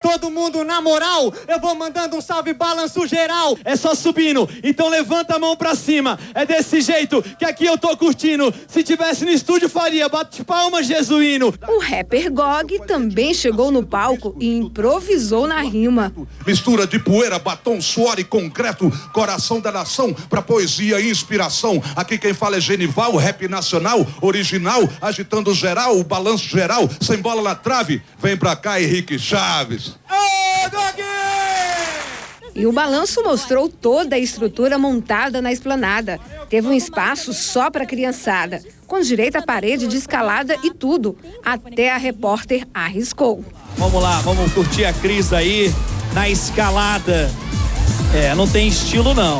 Todo mundo na moral, eu vou mandando um salve, balanço geral. É só subindo, então levanta a mão pra cima. É desse jeito que aqui eu tô curtindo. Se tivesse no estúdio faria, bate palma jesuíno. O rapper Gog também chegou no palco e improvisou na rima. Mistura de poeira, batom, suor e concreto. Coração da nação pra poesia e inspiração. Aqui quem fala é Genival, rap nacional, original. Agitando geral, o balanço geral. Sem bola na trave, vem pra cá Henrique Chaves. E o balanço mostrou toda a estrutura montada na esplanada. Teve um espaço só para criançada, com direito à parede de escalada e tudo. Até a repórter arriscou. Vamos lá, vamos curtir a Cris aí na escalada. Não tem estilo não,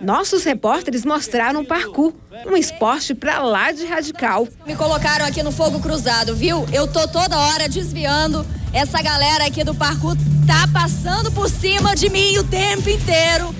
Nossos repórteres mostraram o parkour, um esporte pra lá de radical. Me colocaram aqui no fogo cruzado, viu? Eu tô toda hora desviando. Essa galera aqui do parkour tá passando por cima de mim o tempo inteiro.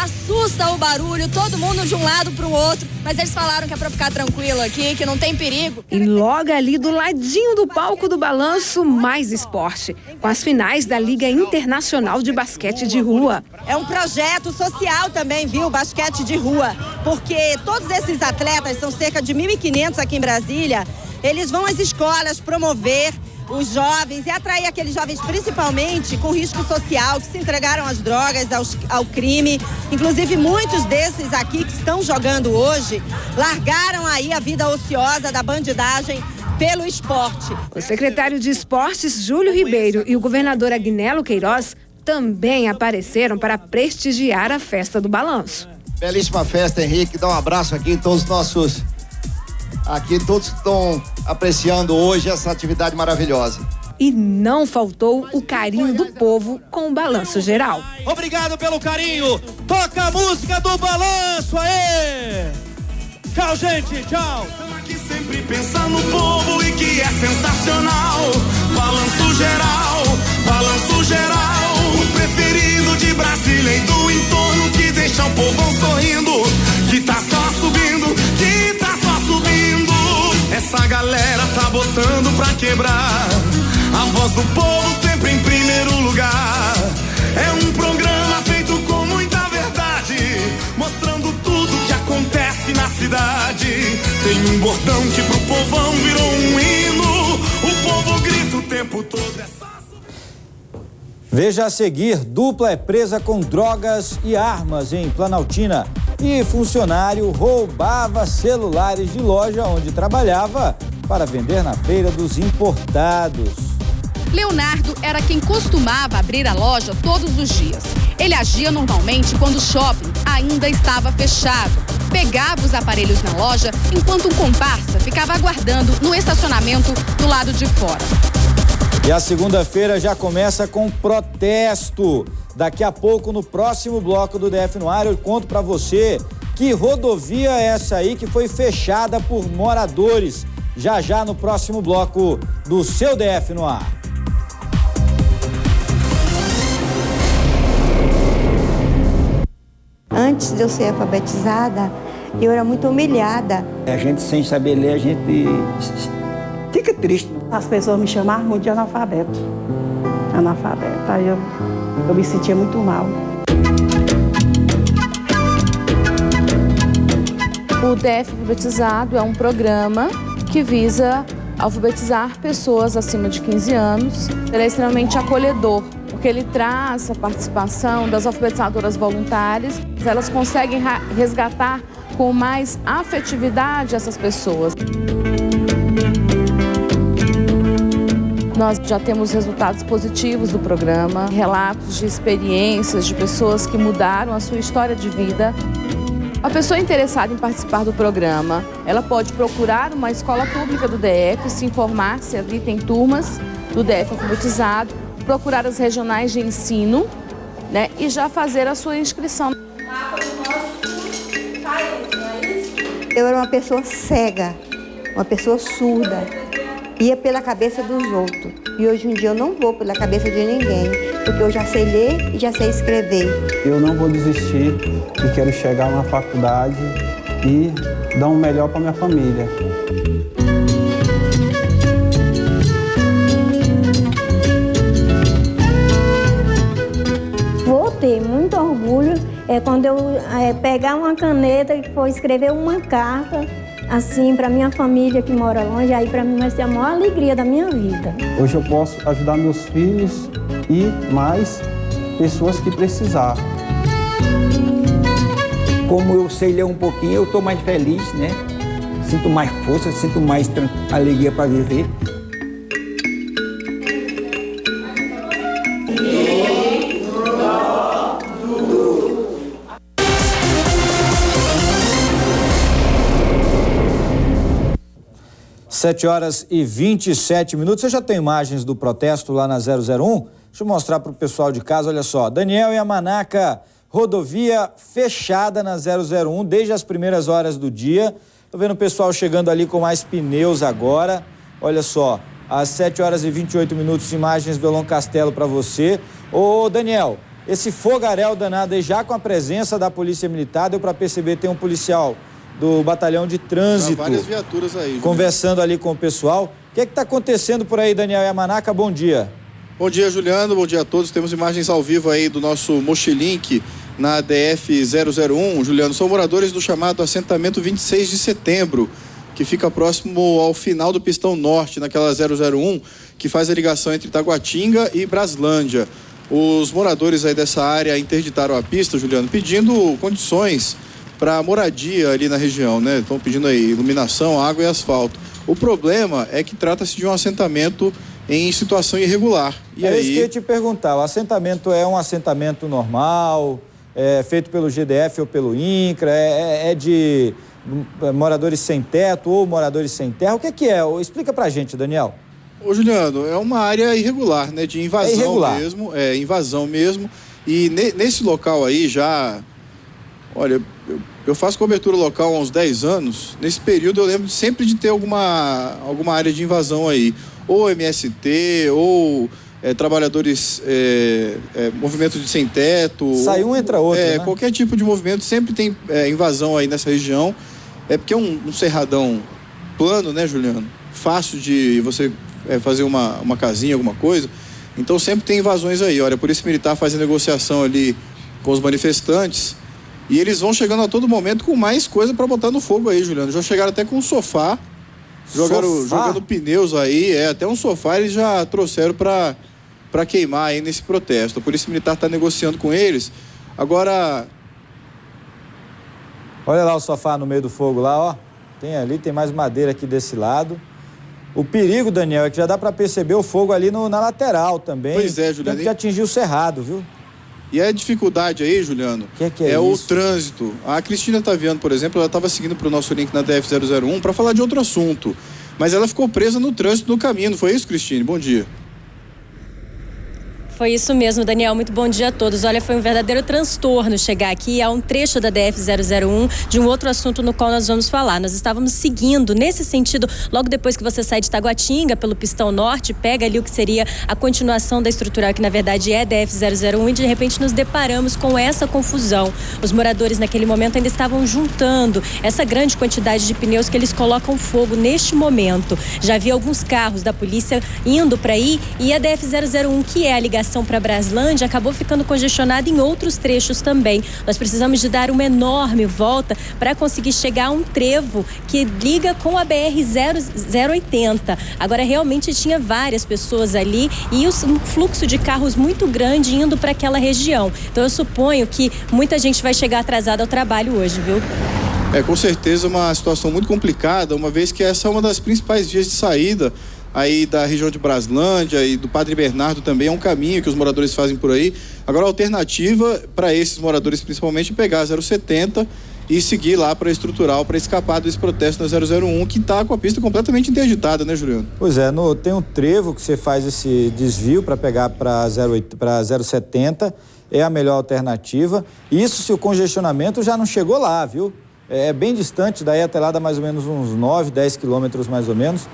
Assusta o barulho, todo mundo de um lado pro outro. Mas eles falaram que é pra ficar tranquilo aqui, que não tem perigo. E logo ali do ladinho do palco do balanço, mais esporte. Com as finais da Liga Internacional de Basquete de Rua. É um projeto social também, viu? Basquete de rua. Porque todos esses atletas, são cerca de 1.500 aqui em Brasília, eles vão às escolas promover os jovens e atrair aqueles jovens principalmente com risco social, que se entregaram às drogas, ao crime. Inclusive muitos desses aqui que estão jogando hoje, largaram aí a vida ociosa da bandidagem pelo esporte. O secretário de Esportes, Júlio Ribeiro, e o governador Agnello Queiroz também apareceram para prestigiar a festa do balanço. Belíssima festa, Henrique. Dá um abraço aqui em todos os nossos... Aqui todos que estão apreciando hoje essa atividade maravilhosa. E não faltou o carinho do povo com o balanço geral. Obrigado pelo carinho. Toca a música do balanço, aê! Tchau, gente, tchau. Estamos aqui sempre pensando no povo e que é sensacional. Balanço geral, o preferido de Brasília e do entorno que deixa o povão sorrindo. Que tá só subindo, que tá só subindo. Essa galera tá botando pra quebrar. A voz do povo sempre em primeiro lugar. É um programa feito com muita verdade, mostrando tudo que acontece na cidade. Tem um bordão que pro povão virou um hino. O povo grita o tempo todo. Veja a seguir, dupla é presa com drogas e armas em Planaltina. E funcionário roubava celulares de loja onde trabalhava para vender na feira dos importados. Leonardo era quem costumava abrir a loja todos os dias. Ele agia normalmente quando o shopping ainda estava fechado. Pegava os aparelhos na loja enquanto um comparsa ficava aguardando no estacionamento do lado de fora. E a segunda-feira já começa com protesto. Daqui a pouco, no próximo bloco do DF no Ar, eu conto pra você que rodovia é essa aí que foi fechada por moradores. Já no próximo bloco do seu DF no Ar. Antes de eu ser alfabetizada, eu era muito humilhada. A gente, sem saber ler, a gente fica triste. As pessoas me chamavam muito de analfabeto. Aí eu me sentia muito mal. O DF Alfabetizado é um programa que visa alfabetizar pessoas acima de 15 anos. Ele é extremamente acolhedor, porque ele traz a participação das alfabetizadoras voluntárias. Elas conseguem resgatar com mais afetividade essas pessoas. Nós já temos resultados positivos do programa, relatos de experiências de pessoas que mudaram a sua história de vida. A pessoa interessada em participar do programa, ela pode procurar uma escola pública do DF, se informar se ali tem turmas do DF alfabetizado, procurar as regionais de ensino, né, e já fazer a sua inscrição. Eu era uma pessoa cega, uma pessoa surda. Ia pela cabeça dos outros. E hoje em dia eu não vou pela cabeça de ninguém, porque eu já sei ler e já sei escrever. Eu não vou desistir e quero chegar na faculdade e dar um melhor para minha família. ter muito orgulho é quando eu pegar uma caneta e for escrever uma carta, assim, para minha família que mora longe, aí para mim vai ser a maior alegria da minha vida. Hoje eu posso ajudar meus filhos e mais pessoas que precisar. Como eu sei ler um pouquinho, eu estou mais feliz, né? Sinto mais força, sinto mais alegria para viver. Sete horas e 27 minutos. Você já tem imagens do protesto lá na 001? Deixa eu mostrar para o pessoal de casa, olha só. Daniel Yamanaka, rodovia fechada na 001 desde as primeiras horas do dia. Tô vendo o pessoal chegando ali com mais pneus agora. Olha só, às 7 horas e 28 minutos, imagens do Elon Castelo para você. Ô, Daniel, esse fogaréu danado aí, já com a presença da Polícia Militar, deu para perceber, tem um policial do batalhão de trânsito. Várias viaturas aí. Conversando ali com o pessoal. O que está acontecendo por aí, Daniel Yamanaka? Bom dia. Bom dia, Juliano. Bom dia a todos. Temos imagens ao vivo aí do nosso Mochilink na DF-001. Juliano, são moradores do chamado assentamento 26 de setembro, que fica próximo ao final do Pistão Norte, naquela 001, que faz a ligação entre Taguatinga e Braslândia. Os moradores aí dessa área interditaram a pista, Juliano, pedindo condições para moradia ali na região, né? Estão pedindo aí iluminação, água e asfalto. O problema é que trata-se de um assentamento em situação irregular. E é aí... isso que eu ia te perguntar. O assentamento é um assentamento normal, é feito pelo GDF ou pelo INCRA, é de moradores sem teto ou moradores sem terra? O que é? Explica pra gente, Daniel. Ô, Juliano, é uma área irregular, né? De invasão mesmo. É, invasão mesmo. E nesse local aí já... Olha, eu faço cobertura local há uns 10 anos. Nesse período eu lembro sempre de ter alguma área de invasão aí. Ou MST, ou trabalhadores, movimento de sem teto. Sai um, entra outro, né? Qualquer tipo de movimento sempre tem invasão aí nessa região. É porque é um cerradão plano, né, Juliano? Fácil de você fazer uma casinha, alguma coisa. Então sempre tem invasões aí. Olha, a Polícia Militar faz a negociação ali com os manifestantes. E eles vão chegando a todo momento com mais coisa para botar no fogo aí, Juliano. Já chegaram até com um sofá, jogando pneus aí, até um sofá eles já trouxeram para queimar aí nesse protesto. A Polícia Militar está negociando com eles. Agora... Olha lá o sofá no meio do fogo lá, ó. Tem mais madeira aqui desse lado. O perigo, Daniel, é que já dá para perceber o fogo ali na lateral também. Pois é, Juliano. Tanto que atingiu o cerrado, viu? E a dificuldade aí, Juliano, que é o trânsito. A Cristina Taviano, por exemplo, ela estava seguindo para o nosso link na DF-001 para falar de outro assunto. Mas ela ficou presa no trânsito no caminho, não foi isso, Cristine? Bom dia. Foi isso mesmo, Daniel. Muito bom dia a todos. Olha, foi um verdadeiro transtorno chegar aqui a um trecho da DF-001 de um outro assunto no qual nós vamos falar. Nós estávamos seguindo nesse sentido, logo depois que você sai de Taguatinga pelo Pistão Norte, pega ali o que seria a continuação da estrutural, que na verdade é DF-001, e de repente nos deparamos com essa confusão. Os moradores naquele momento ainda estavam juntando essa grande quantidade de pneus que eles colocam fogo neste momento. Já vi alguns carros da polícia indo para aí, e a DF-001, que é a ligação para Braslândia, acabou ficando congestionada em outros trechos também. Nós precisamos de dar uma enorme volta para conseguir chegar a um trevo que liga com a BR-080. Agora, realmente tinha várias pessoas ali e um fluxo de carros muito grande indo para aquela região. Então, eu suponho que muita gente vai chegar atrasada ao trabalho hoje, viu? Com certeza uma situação muito complicada, uma vez que essa é uma das principais vias de saída aí da região de Braslândia e do Padre Bernardo também, é um caminho que os moradores fazem por aí. Agora, a alternativa para esses moradores, principalmente, é pegar a 070 e seguir lá para a estrutural, para escapar desse protesto na 001, que está com a pista completamente interditada, né, Juliano? Pois é, tem um trevo que você faz esse desvio para pegar para 070, é a melhor alternativa. Isso se o congestionamento já não chegou lá, viu? É bem distante, daí até lá dá mais ou menos uns 9, 10 quilômetros mais ou menos.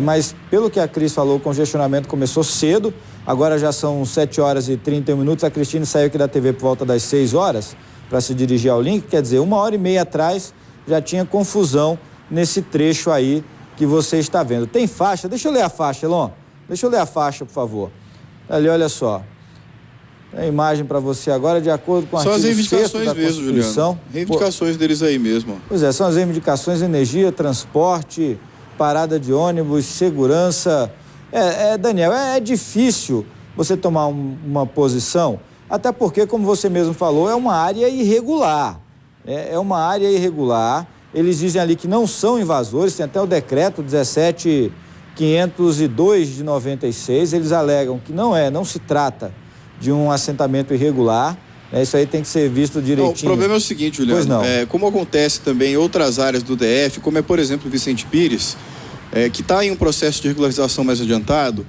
Mas pelo que a Cris falou, o congestionamento começou cedo, agora já são 7 horas e 31 minutos, a Cristine saiu aqui da TV por volta das 6 horas para se dirigir ao link, quer dizer, 1h30 atrás já tinha confusão nesse trecho aí que você está vendo. Tem faixa, deixa eu ler a faixa, Elon, deixa eu ler a faixa, por favor. Ali, olha só, A imagem para você agora, de acordo com o artigo 6º da reivindicações mesmo, Constituição. Juliano. Reivindicações deles aí mesmo. Pois é, são as reivindicações: energia, transporte, parada de ônibus, segurança. Daniel, é difícil você tomar uma posição, até porque, como você mesmo falou, é uma área irregular. É uma área irregular. Eles dizem ali que não são invasores, tem até o decreto 17.502 de 96. Eles alegam que não se trata de um assentamento irregular. Isso aí tem que ser visto direitinho. Não, o problema é o seguinte, Juliano. Pois não. Como acontece também em outras áreas do DF, como é, por exemplo, Vicente Pires, que está em um processo de regularização mais adiantado,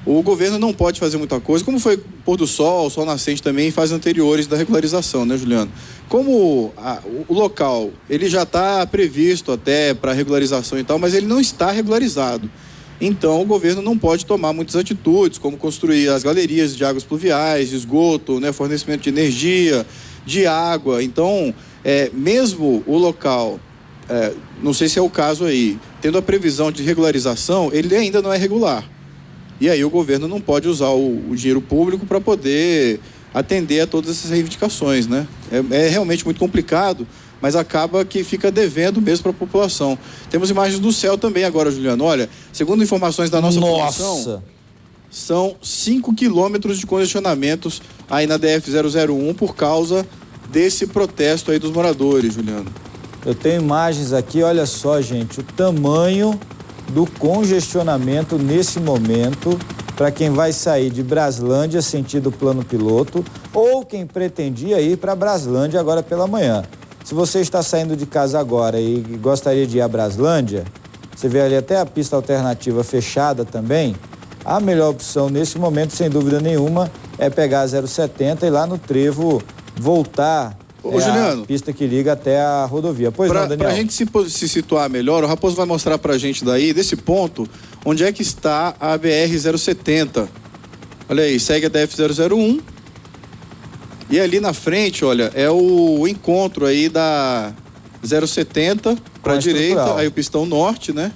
o governo não pode fazer muita coisa, como foi Pôr do Sol, Sol Nascente também, em fases anteriores da regularização, né, Juliano? Como o local, ele já está previsto até para regularização e tal, mas ele não está regularizado. Então, o governo não pode tomar muitas atitudes, como construir as galerias de águas pluviais, de esgoto, né, fornecimento de energia, de água. Então, mesmo o local, não sei se é o caso aí, tendo a previsão de regularização, ele ainda não é regular. E aí o governo não pode usar o dinheiro público para poder atender a todas essas reivindicações, né? É realmente muito complicado, mas acaba que fica devendo mesmo para a população. Temos imagens do céu também agora, Juliano. Olha, segundo informações da nossa população, são 5 quilômetros de congestionamentos aí na DF-001 por causa desse protesto aí dos moradores, Juliano. Eu tenho imagens aqui, olha só, gente, o tamanho do congestionamento nesse momento para quem vai sair de Braslândia sentido Plano Piloto ou quem pretendia ir para Braslândia agora pela manhã. Se você está saindo de casa agora e gostaria de ir a Braslândia, você vê ali até a pista alternativa fechada também. A melhor opção nesse momento, sem dúvida nenhuma, é pegar a 070 e lá no trevo voltar Juliano, a pista que liga até a rodovia. Pois não, Daniel? Para a gente se situar melhor, o Raposo vai mostrar para a gente daí, desse ponto, onde é que está a BR-070. Olha aí, segue a DF-001. E ali na frente, olha, é o encontro aí da 070 para a direita, aí o pistão norte, né?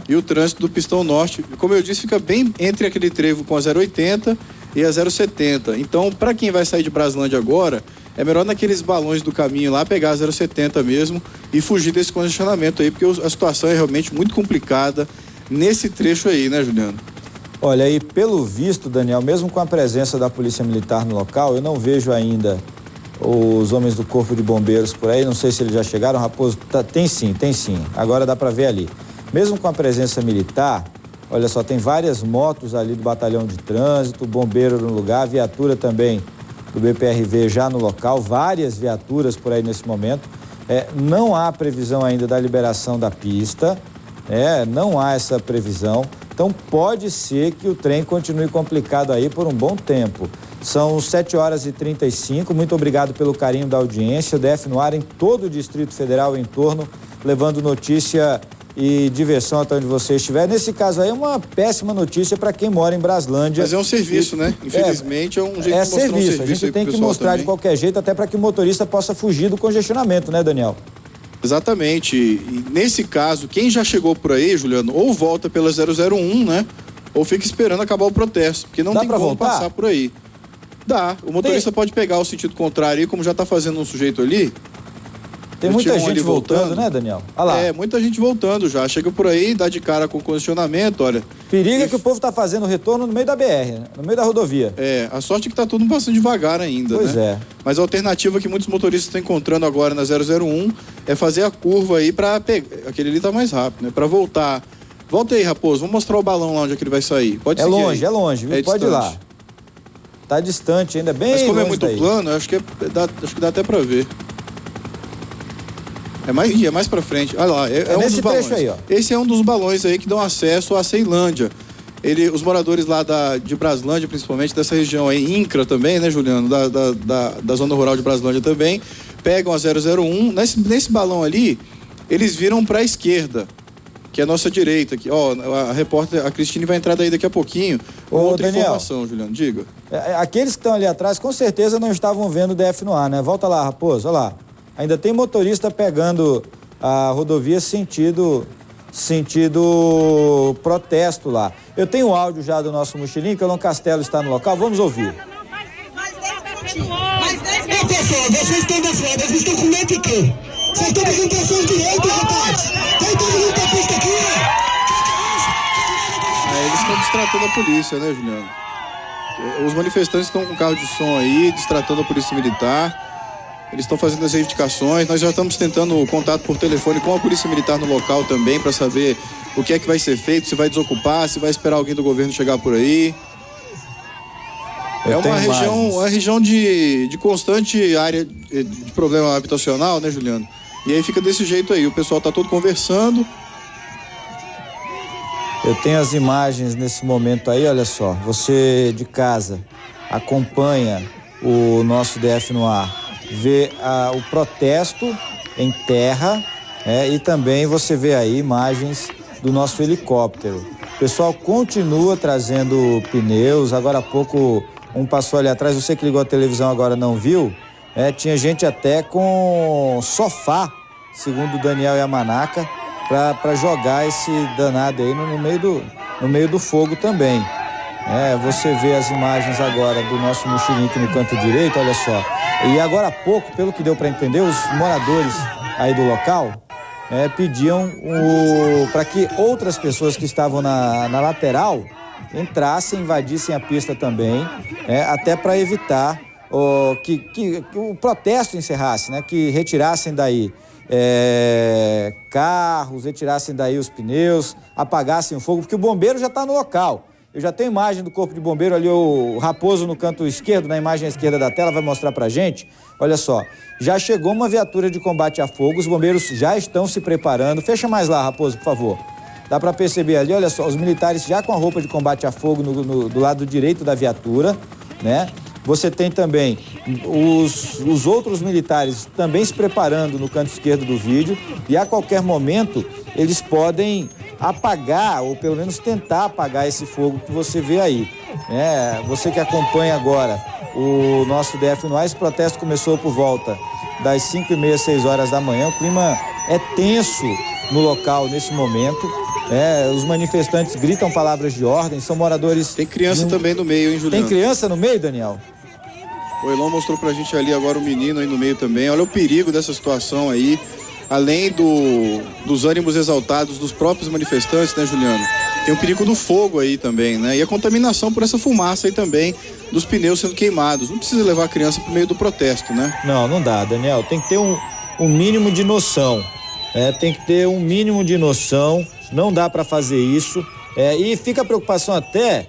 E o trânsito do pistão norte, como eu disse, fica bem entre aquele trevo com a 080 e a 070. Então, para quem vai sair de Braslândia agora, é melhor naqueles balões do caminho lá pegar a 070 mesmo e fugir desse congestionamento aí, porque a situação é realmente muito complicada nesse trecho aí, né, Juliano? Olha, e pelo visto, Daniel, mesmo com a presença da Polícia Militar no local, eu não vejo ainda os homens do Corpo de Bombeiros por aí, não sei se eles já chegaram, Raposo, tem sim, agora dá para ver ali. Mesmo com a presença militar, olha só, tem várias motos ali do Batalhão de Trânsito, bombeiro no lugar, viatura também do BPRV já no local, várias viaturas por aí nesse momento. Não há previsão ainda da liberação da pista, não há essa previsão. Então pode ser que o trem continue complicado aí por um bom tempo. São 7h35, muito obrigado pelo carinho da audiência. O DF no ar em todo o Distrito Federal em torno, levando notícia e diversão até onde você estiver. Nesse caso aí é uma péssima notícia para quem mora em Braslândia. Mas é um serviço, né? Infelizmente é um jeito de mostrar serviço. Um serviço. A gente tem que mostrar de qualquer jeito, até para que o motorista possa fugir do congestionamento, né, Daniel? Exatamente. E nesse caso, quem já chegou por aí, Juliano, ou volta pela 001, né? Ou fica esperando acabar o protesto, porque não tem como passar por aí. Dá. O motorista pode pegar o sentido contrário aí, como já está fazendo um sujeito ali. Tem muita gente voltando, né, Daniel? Olha lá. Muita gente voltando já. Chega por aí, dá de cara com condicionamento, olha. Perigo é que o povo tá fazendo o retorno no meio da BR, né? No meio da rodovia. A sorte é que tá tudo passando devagar ainda, pois né? Mas a alternativa que muitos motoristas estão encontrando agora na 001 é fazer a curva aí pra pegar. Aquele ali tá mais rápido, né? Pra voltar. Volta aí, Raposo. Vamos mostrar o balão lá onde é que ele vai sair. Pode seguir aí. É longe, viu? Pode ir lá. Tá distante ainda, bem longe. Mas como é muito daí. plano, acho que dá até pra ver. É mais pra frente. Olha lá, é um dos balões. Aí, ó. Esse é um dos balões aí que dão acesso à Ceilândia. Os moradores lá de Braslândia, principalmente dessa região aí, INCRA também, né, Juliano? Da zona rural de Braslândia também, pegam a 001. Nesse balão ali, eles viram pra esquerda, que é a nossa direita. Aqui. Ó, a repórter, a Cristine, vai entrar daí daqui a pouquinho. Outra Daniel, informação, Juliano, diga. Aqueles que estão ali atrás, com certeza não estavam vendo o DF no ar, né? Volta lá, Raposo, olha lá. Ainda tem motorista pegando a rodovia sentido protesto lá. Eu tenho o áudio já do nosso mochilinho, que o Elon Castelo está no local. Vamos ouvir. Ô pessoal, vocês estão da frente, vocês estão com medo de quê? Vocês estão apresentando seus direitos, rapaz! Tem todo mundo da pista aqui, Eles estão destratando a polícia, né, Juliano? Os manifestantes estão com carro de som aí, destratando a polícia militar. Eles estão fazendo as reivindicações. Nós já estamos tentando contato por telefone com a polícia militar no local também, para saber o que é que vai ser feito, se vai desocupar, se vai esperar alguém do governo chegar por aí. É uma região de constante área de problema habitacional, né, Juliano? E aí fica desse jeito aí, o pessoal está todo conversando. Eu tenho as imagens nesse momento aí, olha só. Você de casa acompanha o nosso DF no ar, vê o protesto em terra, e também você vê aí imagens do nosso helicóptero. O pessoal continua trazendo pneus. Agora há pouco um passou ali atrás, você que ligou a televisão agora não viu, tinha gente até com sofá, segundo o Daniel Yamanaka, para jogar esse danado aí no meio do fogo também. Você vê as imagens agora do nosso mochilinho no canto direito, olha só. E agora há pouco, pelo que deu para entender, os moradores aí do local pediam para que outras pessoas que estavam na lateral entrassem, invadissem a pista também, até para evitar que o protesto encerrasse, né? Que retirassem daí carros, retirassem daí os pneus, apagassem o fogo, porque o bombeiro já está no local. Eu já tenho imagem do corpo de bombeiro ali, o Raposo no canto esquerdo, na imagem à esquerda da tela, vai mostrar pra gente. Olha só, já chegou uma viatura de combate a fogo, os bombeiros já estão se preparando. Fecha mais lá, Raposo, por favor. Dá pra perceber ali, olha só, os militares já com a roupa de combate a fogo do lado direito da viatura, né? Você tem também os outros militares também se preparando no canto esquerdo do vídeo, e a qualquer momento eles podem apagar, ou pelo menos tentar apagar esse fogo que você vê aí. Você que acompanha agora o nosso DF no ar, esse protesto começou por volta das 5h30, 6 horas da manhã. O clima é tenso no local nesse momento. Os manifestantes gritam palavras de ordem, são moradores... Tem criança também no meio, hein, Juliano? Tem criança no meio, Daniel? O Elon mostrou pra gente ali agora o menino aí no meio também. Olha o perigo dessa situação aí. Além dos ânimos exaltados dos próprios manifestantes, né, Juliano? Tem o perigo do fogo aí também, né? E a contaminação por essa fumaça aí também, dos pneus sendo queimados. Não precisa levar a criança pro meio do protesto, né? Não dá, Daniel. Tem que ter um mínimo de noção. Tem que ter um mínimo de noção. Não dá para fazer isso. E fica a preocupação até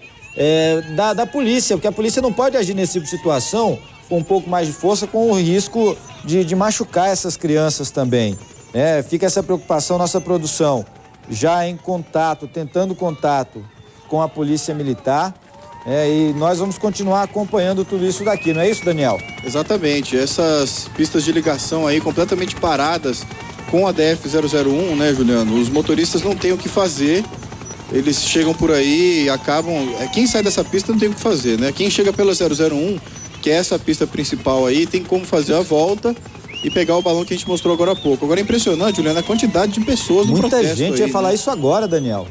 da polícia, porque a polícia não pode agir nesse tipo de situação com um pouco mais de força, com o risco de machucar essas crianças também. Fica essa preocupação, nossa produção já em contato, tentando contato com a polícia militar, e nós vamos continuar acompanhando tudo isso daqui, não é isso, Daniel? Exatamente, essas pistas de ligação aí completamente paradas com a DF-001, né, Juliano? Os motoristas não têm o que fazer, eles chegam por aí e acabam... Quem sai dessa pista não tem o que fazer, né? Quem chega pela 001, que é essa pista principal aí, tem como fazer a volta e pegar o balão que a gente mostrou agora há pouco. Agora é impressionante, Juliano, a quantidade de pessoas no protesto. Muita gente ia falar isso agora, Daniel.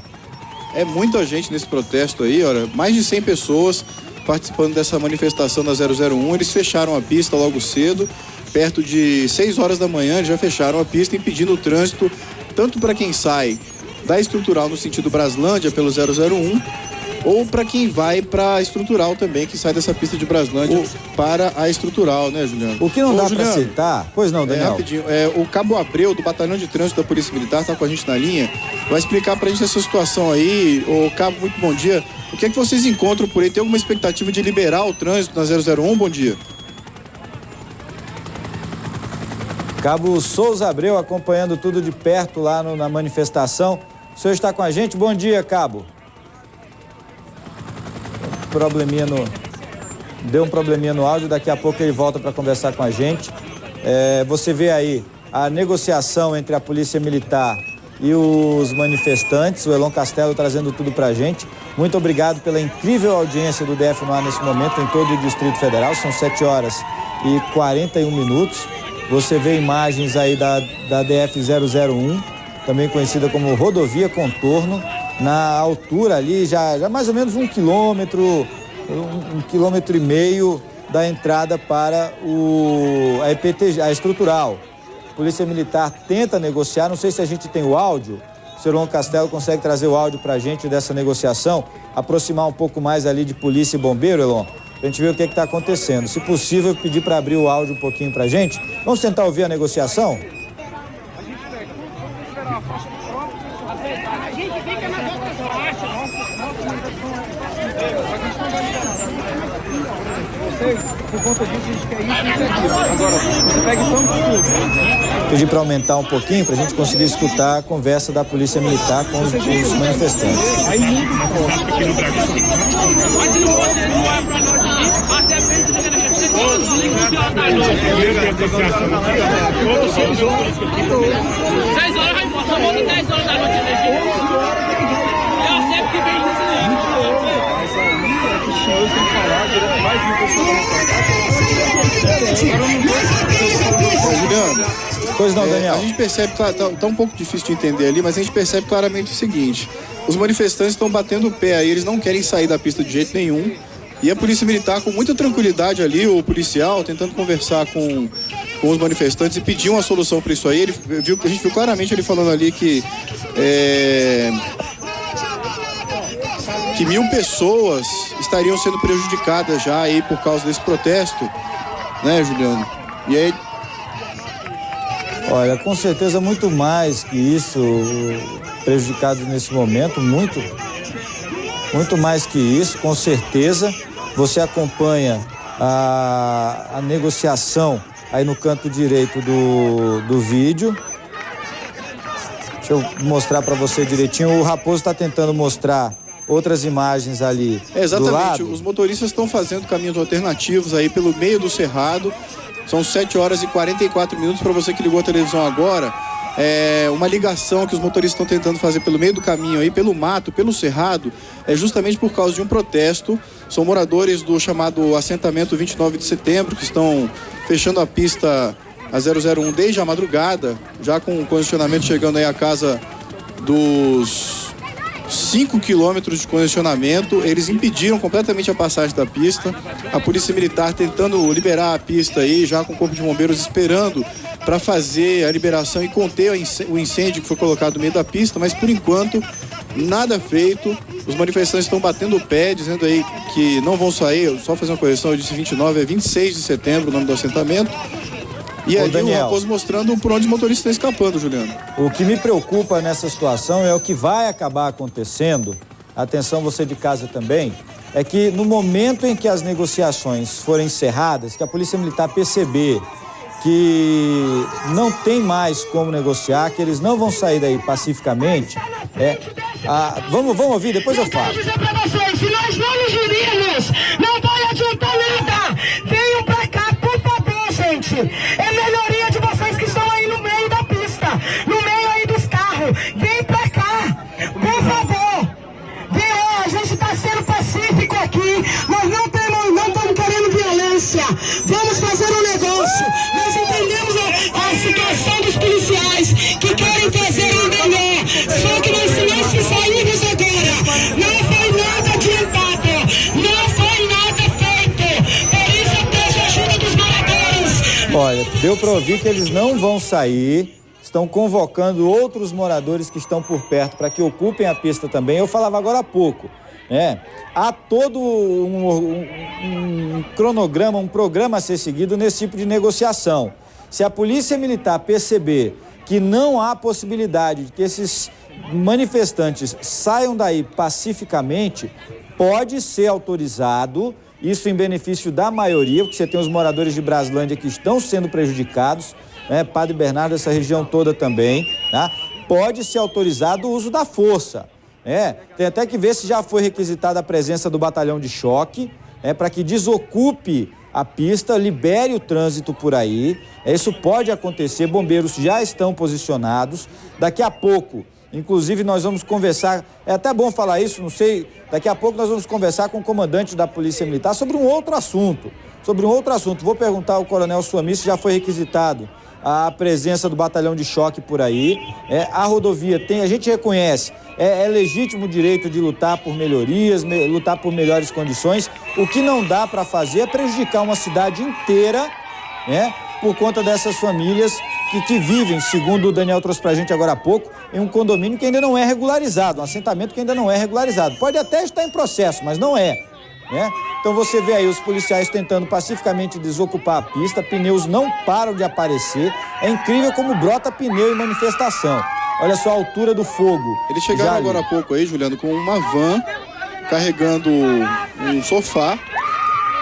É muita gente nesse protesto aí, olha, mais de 100 pessoas participando dessa manifestação da 001. Eles fecharam a pista logo cedo, perto de 6 horas da manhã, já fecharam a pista, impedindo o trânsito, tanto para quem sai da Estrutural no sentido Braslândia pelo 001, ou para quem vai para a Estrutural também, que sai dessa pista de Braslândia para a Estrutural, né, Juliano? O que não dá para aceitar... Pois não, Daniel. Rapidinho, o Cabo Abreu, do Batalhão de Trânsito da Polícia Militar, está com a gente na linha, vai explicar para a gente essa situação aí. Ô, Cabo, muito bom dia. O que é que vocês encontram por aí? Tem alguma expectativa de liberar o trânsito na 001? Bom dia. Cabo Souza Abreu acompanhando tudo de perto lá na manifestação. O senhor está com a gente? Bom dia, Cabo. Deu um probleminha no áudio, daqui a pouco ele volta para conversar com a gente. Você vê aí a negociação entre a Polícia Militar e os manifestantes, o Elon Castelo trazendo tudo pra gente. Muito obrigado pela incrível audiência do DF no ar nesse momento em todo o Distrito Federal, são 7 horas e 41 minutos. Você vê imagens aí da DF-001, também conhecida como Rodovia Contorno, na altura ali, já mais ou menos 1 quilômetro, 1,5 quilômetro da entrada para a EPTG, a estrutural. Polícia Militar tenta negociar, não sei se a gente tem o áudio, o senhor Lon Castelo consegue trazer o áudio para a gente dessa negociação, aproximar um pouco mais ali de polícia e bombeiro, Elon, pra gente ver o que está acontecendo. Se possível, pedir para abrir o áudio um pouquinho pra gente. Vamos tentar ouvir a negociação? A gente fica nas outras faixas. Por conta disso, a gente quer isso. Agora, você pega então tudo. Pedir para aumentar um pouquinho para a gente conseguir escutar a conversa da Polícia Militar com os manifestantes. Aí muito forte aqui no Brasil. Mas se você não é para nós aqui, até mesmo que ele todos os negociados da noite. 6 horas vai embora, só volta 10 horas da noite. Eu sempre que vem isso aí. Mas aí é que o senhor tem que falar direto mais de Juliano, pois não, Daniel. A gente percebe, tá um pouco difícil de entender ali, mas a gente percebe claramente o seguinte: os manifestantes estão batendo o pé aí, eles não querem sair da pista de jeito nenhum. E a Polícia Militar, com muita tranquilidade ali, o policial tentando conversar com os manifestantes e pedir uma solução para isso aí. A gente viu claramente ele falando ali que 1.000 pessoas estariam sendo prejudicadas já aí por causa desse protesto, né, Juliano? E aí... Olha, com certeza muito mais que isso, prejudicados nesse momento, muito mais que isso, com certeza. Você acompanha a negociação aí no canto direito do vídeo. Deixa eu mostrar para você direitinho. O Raposo está tentando mostrar outras imagens ali exatamente, do lado. Os motoristas estão fazendo caminhos alternativos aí pelo meio do cerrado. São 7 horas e 44 minutos. Para você que ligou a televisão agora, uma ligação que os motoristas estão tentando fazer pelo meio do caminho aí, pelo mato, pelo cerrado, é justamente por causa de um protesto. São moradores do chamado assentamento 29 de setembro que estão fechando a pista a 001 desde a madrugada, já com o congestionamento chegando aí à casa dos 5 quilômetros de congestionamento. Eles impediram completamente a passagem da pista. A Polícia Militar tentando liberar a pista aí, já com o Corpo de Bombeiros esperando para fazer a liberação e conter o incêndio que foi colocado no meio da pista, mas por enquanto nada feito. Os manifestantes estão batendo o pé, dizendo aí que não vão sair. Só fazer uma correção, eu disse 29, é 26 de setembro o nome do assentamento. E aí o Raposo mostrando por onde os motoristas estão escapando, Juliano. O que me preocupa nessa situação é o que vai acabar acontecendo, atenção você de casa também, é que no momento em que as negociações forem encerradas, que a Polícia Militar perceber que não tem mais como negociar, que eles não vão sair daí pacificamente, vamos ouvir, depois eu falo. Eu quero dizer pra vocês, se nós não nos unirmos, não vai adiantar nada. Venham pra cá, por favor, gente. É melhoria de vocês que estão aí no meio da pista, no meio aí dos carros. Vem pra cá, por favor. A gente tá sendo pacífico aqui. Nós não estamos querendo violência. Vamos fazer um negócio. Nós entendemos a situação dos policiais que querem fazer um melhor. Só que nós se saímos agora. Não foi nada adiantado. Não foi nada feito. Por isso eu peço a ajuda dos moradores. Olha, deu para ouvir que eles não vão sair. Estão convocando outros moradores que estão por perto para que ocupem a pista também. Eu falava agora há pouco, né? Há todo um cronograma, um programa a ser seguido nesse tipo de negociação. Se a Polícia Militar perceber que não há possibilidade de que esses manifestantes saiam daí pacificamente, pode ser autorizado, isso em benefício da maioria, porque você tem os moradores de Braslândia que estão sendo prejudicados, né? Padre Bernardo, essa região toda também, tá? Pode ser autorizado o uso da força, né? Tem até que ver se já foi requisitada a presença do batalhão de choque, para que desocupe a pista, libere o trânsito por aí. Isso pode acontecer, bombeiros já estão posicionados. Daqui a pouco, inclusive, nós vamos conversar, é até bom falar isso, não sei, daqui a pouco nós vamos conversar com o comandante da Polícia Militar sobre um outro assunto. Vou perguntar ao Coronel Suami se já foi requisitado a presença do batalhão de choque por aí. A rodovia a gente reconhece, é legítimo o direito de lutar por melhorias, lutar por melhores condições. O que não dá para fazer é prejudicar uma cidade inteira, né, por conta dessas famílias que vivem, segundo o Daniel trouxe pra gente agora há pouco, em um condomínio que ainda não é regularizado, um assentamento que ainda não é regularizado. Pode até estar em processo, mas não é, né? Então você vê aí os policiais tentando pacificamente desocupar a pista, pneus não param de aparecer, é incrível como brota pneu em manifestação. Olha só a altura do fogo. Eles chegaram agora há pouco aí, Juliano, com uma van carregando um sofá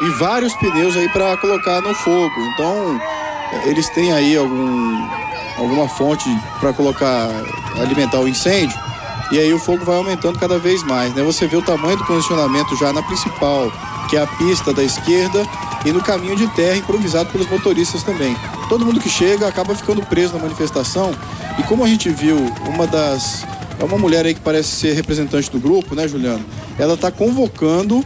e vários pneus aí para colocar no fogo. Então, eles têm aí alguma fonte para alimentar o incêndio, e aí o fogo vai aumentando cada vez mais, né? Você vê o tamanho do congestionamento já na principal, que é a pista da esquerda, e no caminho de terra improvisado pelos motoristas também. Todo mundo que chega acaba ficando preso na manifestação, e como a gente viu, uma mulher aí que parece ser representante do grupo, né, Juliano? Ela está convocando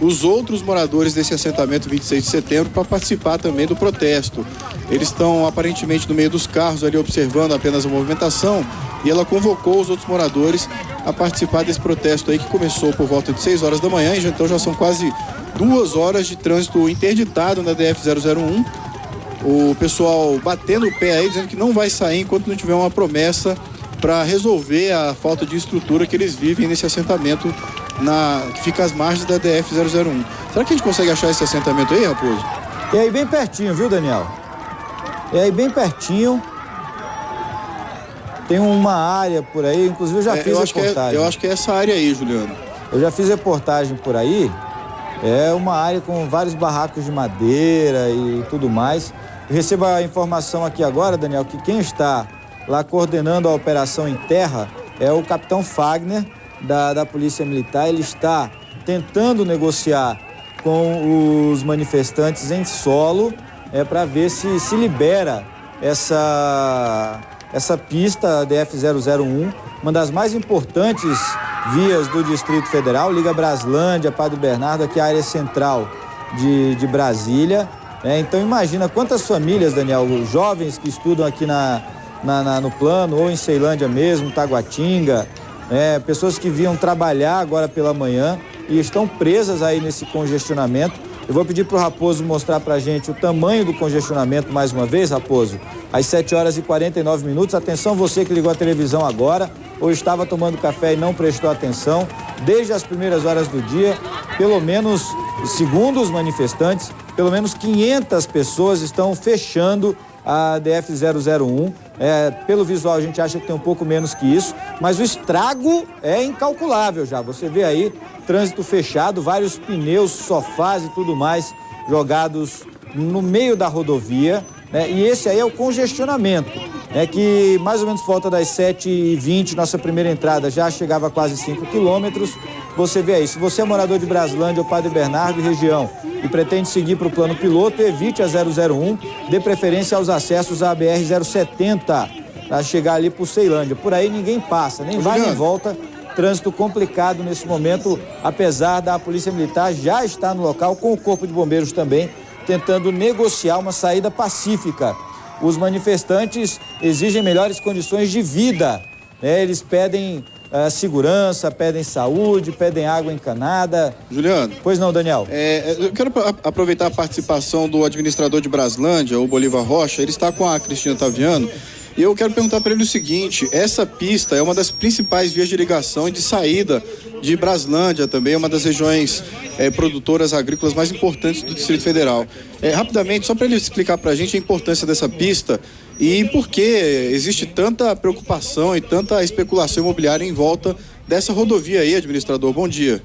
os outros moradores desse assentamento 26 de setembro para participar também do protesto. Eles estão aparentemente no meio dos carros ali observando apenas a movimentação, e ela convocou os outros moradores a participar desse protesto aí que começou por volta de 6 horas da manhã, e então já são quase 2 horas de trânsito interditado na DF-001. O pessoal batendo o pé aí, dizendo que não vai sair enquanto não tiver uma promessa para resolver a falta de estrutura que eles vivem nesse assentamento que fica às margens da DF-001. Será que a gente consegue achar esse assentamento aí, Raposo? É aí bem pertinho, viu, Daniel? É aí bem pertinho. Tem uma área por aí, inclusive eu já fiz reportagem. Eu acho que é essa área aí, Juliano. Eu já fiz reportagem por aí. É uma área com vários barracos de madeira e tudo mais. Eu recebo a informação aqui agora, Daniel, que quem está lá coordenando a operação em terra é o capitão Fagner, da Polícia Militar. Ele está tentando negociar com os manifestantes em solo para ver se libera essa pista DF-001, uma das mais importantes vias do Distrito Federal, liga Braslândia, Padre Bernardo, aqui a área central de Brasília. Então imagina quantas famílias, Daniel, jovens que estudam aqui no plano, ou em Ceilândia mesmo, Taguatinga, pessoas que vinham trabalhar agora pela manhã e estão presas aí nesse congestionamento. Eu vou pedir para o Raposo mostrar para a gente o tamanho do congestionamento mais uma vez, Raposo. Às 7 horas e 49 minutos. Atenção você que ligou a televisão agora ou estava tomando café e não prestou atenção. Desde as primeiras horas do dia, pelo menos, segundo os manifestantes, pelo menos 500 pessoas estão fechando a DF-001. Pelo visual a gente acha que tem um pouco menos que isso, mas o estrago é incalculável já. Você vê aí, trânsito fechado, vários pneus, sofás e tudo mais jogados no meio da rodovia, né? E esse aí é o congestionamento, que mais ou menos por volta das 7h20, nossa primeira entrada já chegava a quase 5 quilômetros. Você vê aí, se você é morador de Braslândia ou Padre Bernardo e região e pretende seguir para o plano piloto, evite a 001, dê preferência aos acessos à BR-070, para chegar ali por Ceilândia. Por aí ninguém passa, nem vai nem volta. Trânsito complicado nesse momento, apesar da Polícia Militar já estar no local, com o Corpo de Bombeiros também, tentando negociar uma saída pacífica. Os manifestantes exigem melhores condições de vida, eles pedem segurança, pedem saúde, pedem água encanada. Juliano. Pois não, Daniel. Eu quero aproveitar a participação do administrador de Braslândia, o Bolívar Rocha. Ele está com a Cristina Taviano. E eu quero perguntar para ele o seguinte: essa pista é uma das principais vias de ligação e de saída de Braslândia também, é uma das regiões produtoras agrícolas mais importantes do Distrito Federal. Rapidamente, só para ele explicar para a gente a importância dessa pista e por que existe tanta preocupação e tanta especulação imobiliária em volta dessa rodovia aí, administrador. Bom dia.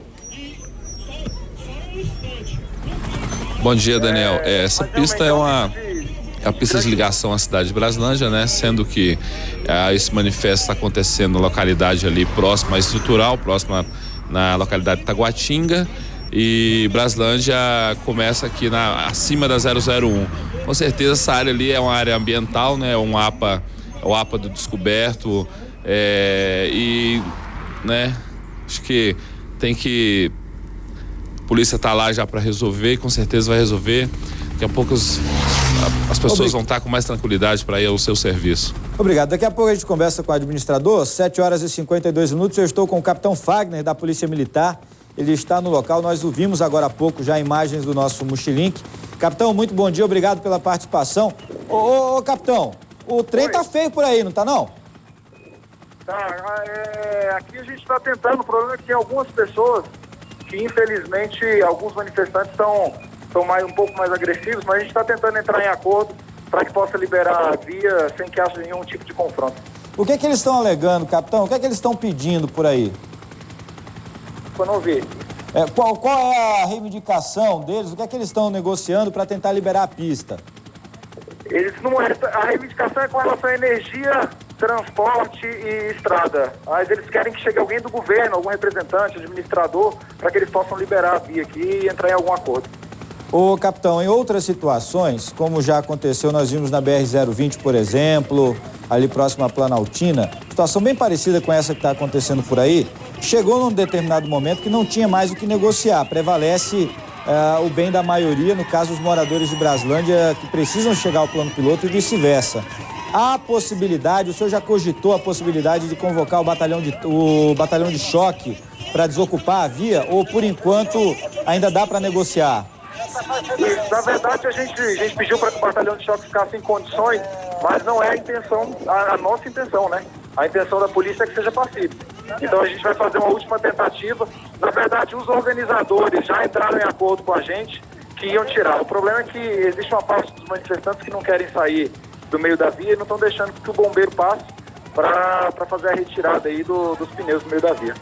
Bom dia, Daniel. Essa pista é a pista de ligação à cidade de Braslândia, né? Sendo que esse manifesto está acontecendo na localidade ali próxima à estrutural, próxima na localidade de Taguatinga, e Braslândia começa aqui acima da 001. Com certeza essa área ali é uma área ambiental, né? O APA do descoberto, e, né? Acho que a polícia está lá já para resolver, e com certeza vai resolver. Daqui a pouco os as pessoas vão estar com mais tranquilidade para ir ao seu serviço. Obrigado. Daqui a pouco a gente conversa com o administrador, 7h52. Eu estou com o capitão Fagner, da Polícia Militar. Ele está no local, nós o vimos agora há pouco, já imagens do nosso Mochilink. Capitão, muito bom dia, obrigado pela participação. Ô, capitão, o trem tá feio por aí, não tá não? Tá, aqui a gente está tentando, o problema é que tem algumas pessoas que infelizmente, alguns manifestantes estão um pouco mais agressivos, mas a gente está tentando entrar em acordo para que possa liberar a via sem que haja nenhum tipo de confronto. O que é que eles estão alegando, capitão? O que é que eles estão pedindo por aí? Eu não vi. Qual é a reivindicação deles? O que é que eles estão negociando para tentar liberar a pista? A reivindicação é com relação à energia, transporte e estrada. Mas eles querem que chegue alguém do governo, algum representante, administrador, para que eles possam liberar a via aqui e entrar em algum acordo. Ô, capitão, em outras situações, como já aconteceu, nós vimos na BR-020, por exemplo, ali próximo à Planaltina, situação bem parecida com essa que está acontecendo por aí, chegou num determinado momento que não tinha mais o que negociar, prevalece o bem da maioria, no caso os moradores de Braslândia que precisam chegar ao plano piloto e vice-versa. Há a possibilidade, o senhor já cogitou a possibilidade de convocar o batalhão de choque para desocupar a via ou por enquanto ainda dá para negociar? Na verdade, a gente pediu para que o batalhão de choque ficasse em condições, mas não é a intenção, a nossa intenção, né? A intenção da polícia é que seja pacífico. Então a gente vai fazer uma última tentativa. Na verdade, os organizadores já entraram em acordo com a gente que iam tirar. O problema é que existe uma parte dos manifestantes que não querem sair do meio da via e não estão deixando que o bombeiro passe para fazer a retirada aí dos pneus do meio da via.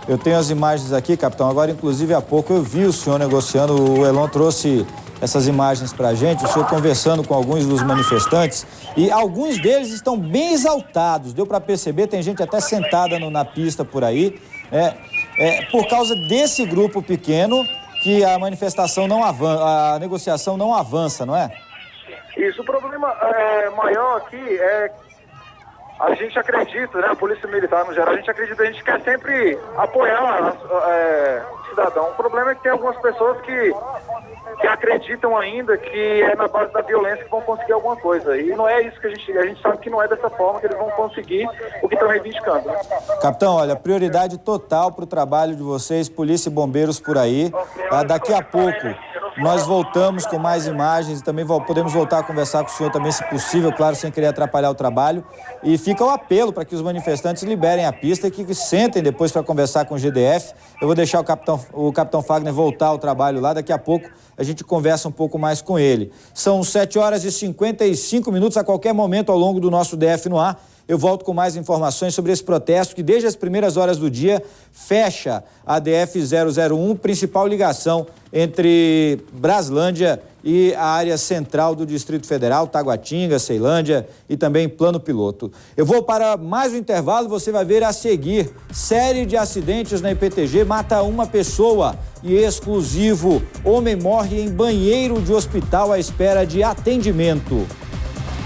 Eu tenho as imagens aqui, capitão. Agora, inclusive, há pouco eu vi o senhor negociando. O Elon trouxe essas imagens pra gente, o senhor conversando com alguns dos manifestantes e alguns deles estão bem exaltados. Deu para perceber, tem gente até sentada na pista por aí. Por causa desse grupo pequeno que a manifestação não avança, a negociação não avança, não é? Isso, o problema maior aqui é a gente acredita, né, a Polícia Militar no geral, a gente quer sempre apoiar o cidadão. O problema é que tem algumas pessoas que acreditam ainda que é na base da violência que vão conseguir alguma coisa. E não é isso que a gente sabe que não é dessa forma que eles vão conseguir o que estão reivindicando. Né? Capitão, olha, prioridade total para o trabalho de vocês, polícia e bombeiros por aí. Daqui a pouco nós voltamos com mais imagens e também podemos voltar a conversar com o senhor também, se possível, claro, sem querer atrapalhar o trabalho. E fica o apelo para que os manifestantes liberem a pista e que sentem depois para conversar com o GDF. Eu vou deixar o capitão Fagner voltar ao trabalho lá. Daqui a pouco a gente conversa um pouco mais com ele. São 7h55. A qualquer momento ao longo do nosso DF no ar, eu volto com mais informações sobre esse protesto que desde as primeiras horas do dia fecha a DF-001, principal ligação entre Braslândia e a área central do Distrito Federal, Taguatinga, Ceilândia e também Plano Piloto. Eu vou para mais um intervalo, você vai ver a seguir. Série de acidentes na IPTG mata uma pessoa e exclusivo. Homem morre em banheiro de hospital à espera de atendimento.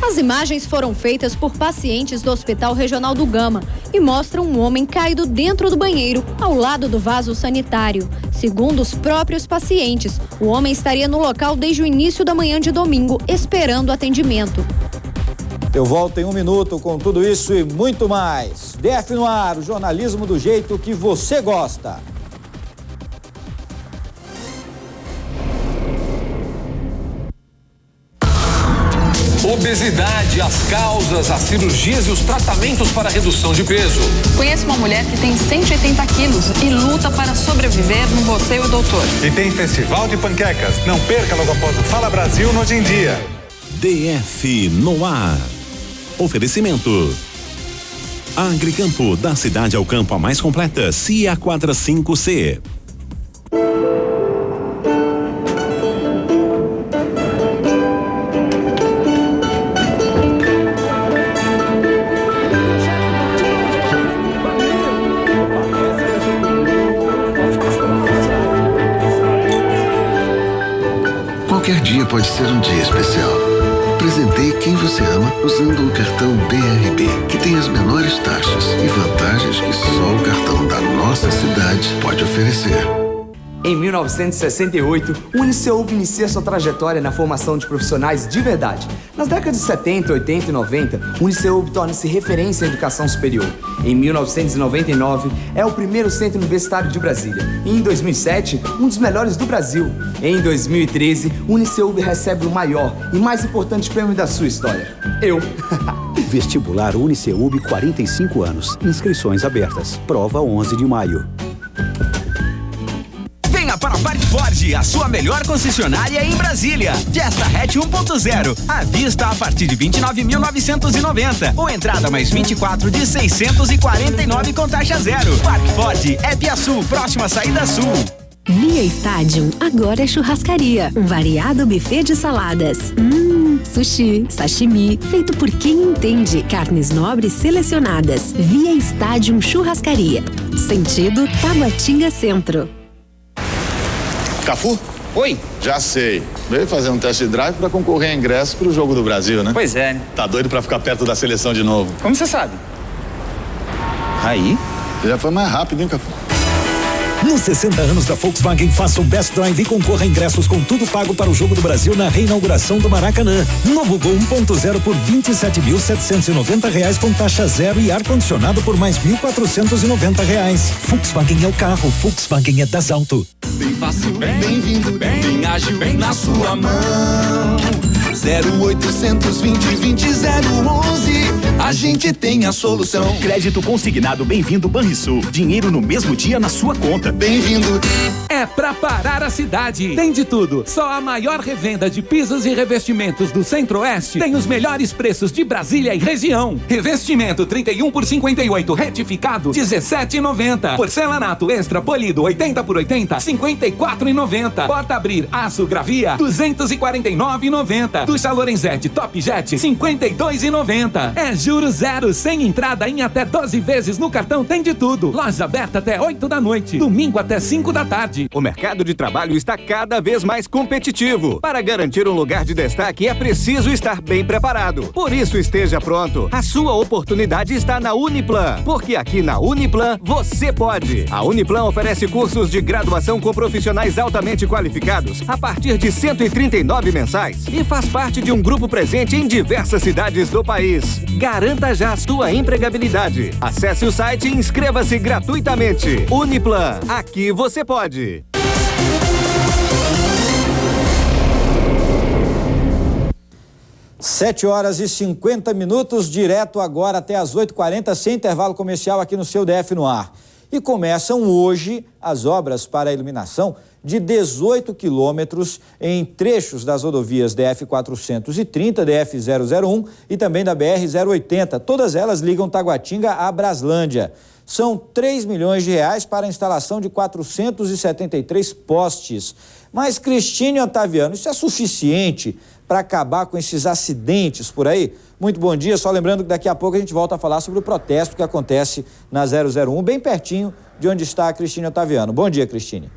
As imagens foram feitas por pacientes do Hospital Regional do Gama e mostram um homem caído dentro do banheiro, ao lado do vaso sanitário. Segundo os próprios pacientes, o homem estaria no local desde o início da manhã de domingo, esperando atendimento. Eu volto em 1 minuto com tudo isso e muito mais. DF no ar, o jornalismo do jeito que você gosta. Obesidade, as causas, as cirurgias e os tratamentos para redução de peso. Conheço uma mulher que tem 180 quilos e luta para sobreviver no Você e o Doutor. E tem festival de panquecas. Não perca logo após o Fala Brasil no Hoje em Dia. DF no ar. Oferecimento. Agricampo, da cidade ao campo a mais completa, CIA Quadra 5C. Qualquer dia pode ser um dia especial. Presenteie quem você ama usando o cartão BRB, que tem as menores taxas e vantagens que só o cartão da nossa cidade pode oferecer. Em 1968, o Uniceub inicia sua trajetória na formação de profissionais de verdade. Nas décadas de 70, 80 e 90, o Uniceub torna-se referência em educação superior. Em 1999, é o primeiro centro universitário de Brasília. E em 2007, um dos melhores do Brasil. Em 2013, o Uniceub recebe o maior e mais importante prêmio da sua história. Eu. Vestibular Uniceub, 45 anos. Inscrições abertas. Prova 11 de maio. Venha para a Park Ford, a sua melhor concessionária em Brasília. Fiesta Hatch 1.0, à vista a partir de 29.990 ou entrada mais 24 de 649 com taxa zero. Park Ford, é Piaçu, próxima saída sul. Via Stadium, agora é churrascaria. Um variado buffet de saladas. Sushi, sashimi, feito por quem entende. Carnes nobres selecionadas. Via Stadium Churrascaria. Sentido Taguatinga Centro. Cafu? Oi. Já sei. Veio fazer um test drive para concorrer a ingresso pro Jogo do Brasil, né? Pois é. Tá doido para ficar perto da seleção de novo. Como você sabe? Aí? Já foi mais rápido, hein, Cafu? Nos 60 anos da Volkswagen, faça um Best Drive e concorra a ingressos com tudo pago para o Jogo do Brasil na reinauguração do Maracanã. Novo Gol 1.0 por R$27.790 com taxa zero e ar-condicionado por mais R$1.490. Volkswagen é o carro, Volkswagen é das Auto. Bem fácil, bem-vindo, bem ágil, bem na sua mão. 0800 20 011, a gente tem a solução. Crédito consignado Bem-vindo Banrisul. Dinheiro no mesmo dia na sua conta. Bem-vindo. É pra parar a cidade. Tem de tudo. Só a maior revenda de pisos e revestimentos do Centro-Oeste tem os melhores preços de Brasília e região. Revestimento 31 por 58, retificado 17,90. Porcelanato extra polido 80 por 80, 54,90. Porta-abrir aço gravia 249,90. Ducha Lorenzetti Top Jet 52,90. É juros zero, sem entrada em até 12 vezes no cartão. Tem de tudo. Loja aberta até 8 da noite, domingo até 5 da tarde. O mercado de trabalho está cada vez mais competitivo. Para garantir um lugar de destaque é preciso estar bem preparado. Por isso esteja pronto. A sua oportunidade está na Uniplan, porque aqui na Uniplan você pode. A Uniplan oferece cursos de graduação com profissionais altamente qualificados a partir de 139 mensais e faz parte de um grupo presente em diversas cidades do país. Garanta já a sua empregabilidade. Acesse o site e inscreva-se gratuitamente. Uniplan, aqui você pode. Sete horas e 50 minutos, direto agora até as 8h40, sem intervalo comercial aqui no seu DF no ar. E começam hoje as obras para a iluminação de 18 quilômetros em trechos das rodovias DF-430, DF-001 e também da BR-080. Todas elas ligam Taguatinga a Braslândia. São R$3 milhões para a instalação de 473 postes. Mas, Cristine Otaviano, isso é suficiente para acabar com esses acidentes por aí? Muito bom dia, só lembrando que daqui a pouco a gente volta a falar sobre o protesto que acontece na 001, bem pertinho de onde está a Cristine Otaviano. Bom dia, Cristine.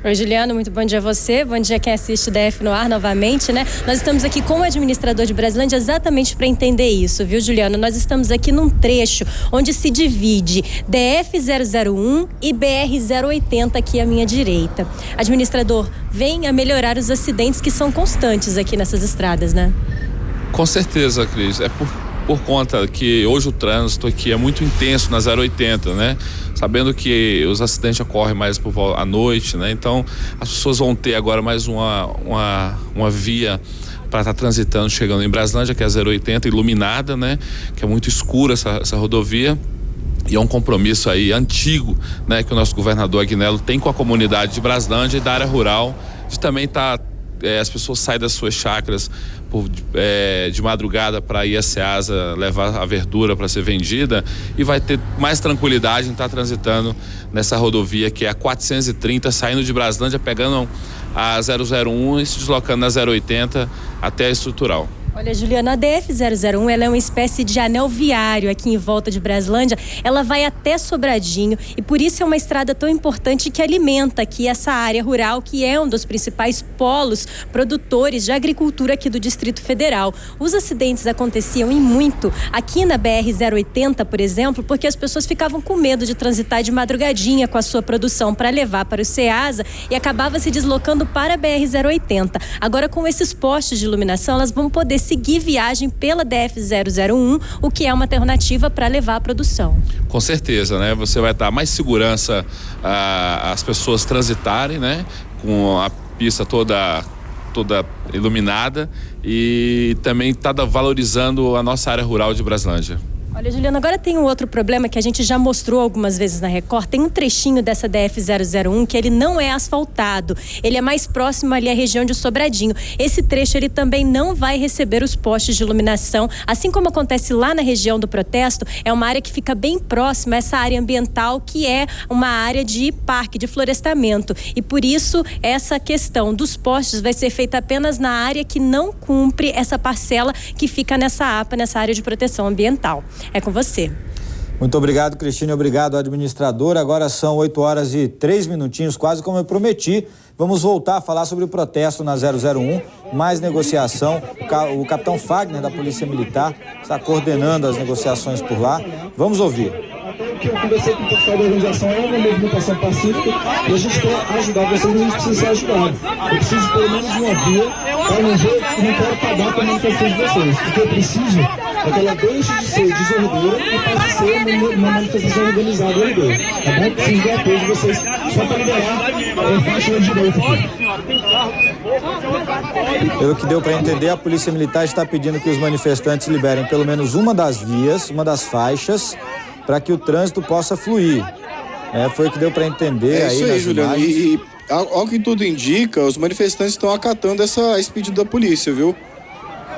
Oi, Juliano, muito bom dia a você, bom dia quem assiste DF no ar novamente, né? Nós estamos aqui com o administrador de Braslândia exatamente para entender isso, viu, Juliano? Nós estamos aqui num trecho onde se divide DF-001 e BR-080 aqui à minha direita. Administrador, venha melhorar os acidentes que são constantes aqui nessas estradas, né? Com certeza, Cris, é por conta que hoje o trânsito aqui é muito intenso na 080, né? Sabendo que os acidentes ocorrem mais à noite, né? Então as pessoas vão ter agora mais uma via para estar transitando, chegando em Braslândia, que é a 080, iluminada, né? Que é muito escura essa rodovia. E é um compromisso aí antigo, né? Que o nosso governador Agnello tem com a comunidade de Braslândia e da área rural, de também estar as pessoas saem das suas chácaras de madrugada para ir a Ceasa levar a verdura para ser vendida e vai ter mais tranquilidade em estar transitando nessa rodovia que é a 430, saindo de Braslândia, pegando a 001 e se deslocando na 080 até a Estrutural. Olha, Juliana, a DF-001 ela é uma espécie de anel viário aqui em volta de Braslândia. Ela vai até Sobradinho e por isso é uma estrada tão importante que alimenta aqui essa área rural, que é um dos principais polos produtores de agricultura aqui do Distrito Federal. Os acidentes aconteciam em muito aqui na BR-080, por exemplo, porque as pessoas ficavam com medo de transitar de madrugadinha com a sua produção para levar para o Ceasa e acabava se deslocando para a BR-080. Agora, com esses postes de iluminação, elas vão poder seguir viagem pela DF-001, o que é uma alternativa para levar a produção. Com certeza, né? Você vai dar mais segurança às pessoas transitarem, né? Com a pista toda iluminada e também está valorizando a nossa área rural de Braslândia. Olha, Juliana, agora tem um outro problema que a gente já mostrou algumas vezes na Record. Tem um trechinho dessa DF-001 que ele não é asfaltado. Ele é mais próximo ali à região de Sobradinho. Esse trecho ele também não vai receber os postes de iluminação. Assim como acontece lá na região do Protesto, é uma área que fica bem próxima a essa área ambiental, que é uma área de parque, de florestamento. E por isso, essa questão dos postes vai ser feita apenas na área que não cumpre essa parcela que fica nessa APA, nessa área de proteção ambiental. É com você. Muito obrigado, Cristine. Obrigado, administrador. Agora são 8h03, quase como eu prometi. Vamos voltar a falar sobre o protesto na 001, mais negociação. O capitão Fagner, da Polícia Militar, está coordenando as negociações por lá. Vamos ouvir. Que eu conversei com o pessoal da organização, é uma movimentação pacífica e a gente quer ajudar vocês, mas a gente precisa ser ajudado. Eu preciso de pelo menos uma via para não ver e não quero acabar com a manifestação de vocês. O que eu preciso é que ela deixe de ser desordeira e passe a ser uma manifestação organizada e ordeira. Tá bom? Eu preciso do apoio de vocês só para liberar a faixa da direita aqui. Pelo que deu para entender, a Polícia Militar está pedindo que os manifestantes liberem pelo menos uma das vias, uma das faixas, para que o trânsito possa fluir. Foi o que deu para entender aí. Isso aí, Juliano. E ao que tudo indica, os manifestantes estão acatando esse pedido da polícia, viu?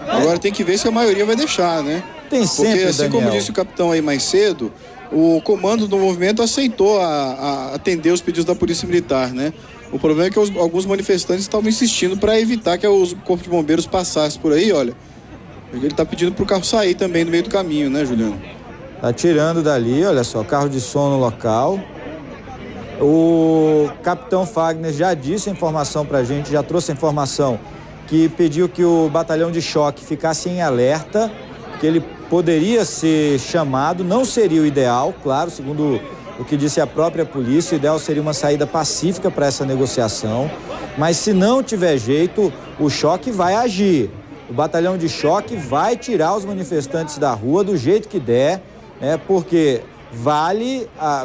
Agora tem que ver se a maioria vai deixar, né? Tem sempre, porque assim, Daniel, como disse o capitão aí mais cedo, o comando do movimento aceitou a atender os pedidos da Polícia Militar, né? O problema é que alguns manifestantes estavam insistindo para evitar que o Corpo de Bombeiros passasse por aí, olha. Ele está pedindo para o carro sair também no meio do caminho, né, Juliano? Tá tirando dali, olha só, carro de som no local. O capitão Fagner já disse a informação pra gente, já trouxe a informação que pediu que o batalhão de choque ficasse em alerta, que ele poderia ser chamado, não seria o ideal, claro, segundo o que disse a própria polícia, o ideal seria uma saída pacífica para essa negociação, mas se não tiver jeito, o choque vai agir. O batalhão de choque vai tirar os manifestantes da rua do jeito que der, porque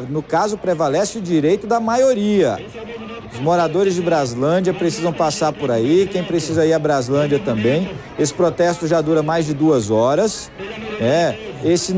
no caso, prevalece o direito da maioria. Os moradores de Braslândia precisam passar por aí, quem precisa ir a Braslândia também. Esse protesto já dura mais de 2 horas. Essa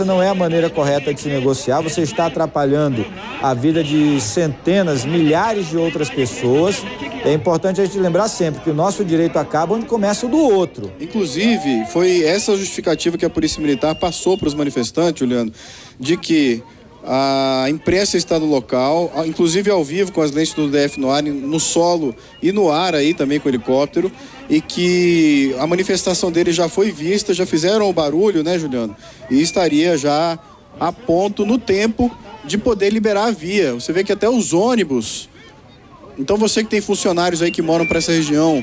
não é a maneira correta de se negociar. Você está atrapalhando a vida de centenas, milhares de outras pessoas. É importante a gente lembrar sempre que o nosso direito acaba onde começa o do outro. Inclusive, foi essa justificativa que a Polícia Militar passou para os manifestantes, Juliano, de que a imprensa está no local, inclusive ao vivo com as lentes do DF no ar, no solo e no ar aí também com o helicóptero, e que a manifestação deles já foi vista, já fizeram o barulho, né, Juliano? E estaria já a ponto no tempo de poder liberar a via. Você vê que até os ônibus... Então você que tem funcionários aí que moram para essa região,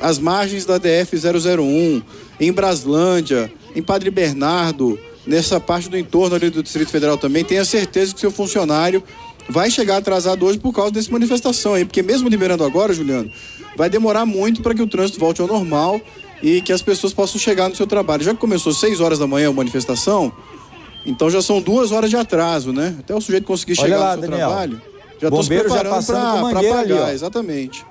as margens da DF-001, em Braslândia, em Padre Bernardo, nessa parte do entorno ali do Distrito Federal também, tenha certeza que seu funcionário vai chegar atrasado hoje por causa dessa manifestação aí, porque mesmo liberando agora, Juliano, vai demorar muito para que o trânsito volte ao normal e que as pessoas possam chegar no seu trabalho. Já que começou 6 horas da manhã a manifestação, então já são 2 horas de atraso, né? Até o sujeito conseguir chegar lá, no seu Daniel, trabalho. Já estou se preparando para pagar, ali, exatamente.